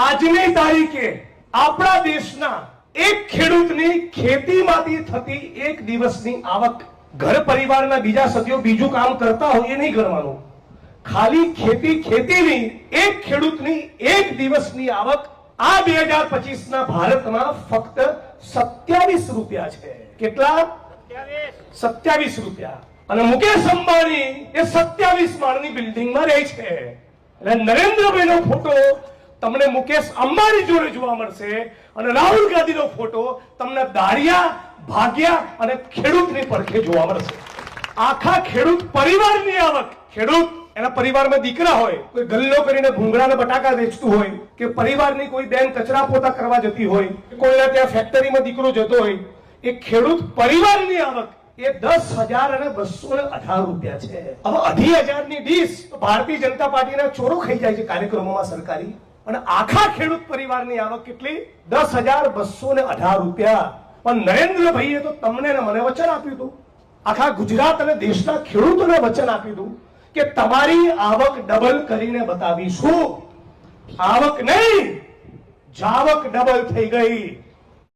આજની તારીખે આપણા દેશના એક ખેડૂતની ખેતીમાંથી થતી એક દિવસની આવક, ઘર પરિવારના બીજા સભ્યો બીજું કામ કરતા હોય એ નહીં ગણવાનું, ખાલી ખેતીની એક ખેડૂતની એક દિવસની આવક આ 2025 ના ભારતમાં ફક્ત 27 રૂપિયા છે. કેટલા? 27 રૂપિયા. અને મુકેશ અંબાણી એ 27 માળની બિલ્ડિંગમાં રહે છે. એટલે નરેન્દ્રભાઈનો ફોટો તમને મુકેશ અંબાણી જોડે જોવા મળશે અને રાહુલ ગાંધીનો ફોટો તમને દાળિયા, ભાગ્યા અને ખેડૂતની પડખે જોવા મળશે. આખા ખેડૂત પરિવારની આવક, ખેડૂત એના પરિવારમાં દીકરા હોય, કોઈ ગલ્લો કરીને ભૂંગળાના બટાકા વેચતું હોય, કે પરિવારની કોઈ બેન કચરા પોતા કરવા જતી હોય, કોઈના ત્યાં ફેક્ટરીમાં દીકરો જતો હોય, એ ખેડૂત પરિવારની આવક એ 10,218 રૂપિયા છે. હવે 2,000 ની ડીશ ભારતીય જનતા પાર્ટીના ચોરો ખાઈ જાય છે કાર્યક્રમોમાં સરકારી. અને આખા ખેડૂત પરિવારની આવક કેટલી? 10,218 રૂપિયા. પણ નરેન્દ્રભાઈએ તો તમને ને મને વચન આપ્યું હતું, આખા ગુજરાત અને દેશના ખેડૂતોને વચન આપ્યું હતું કે તમારી આવક ડબલ કરીને બતાવીશું. આવક નહીં, જાવક ડબલ થઈ ગઈ.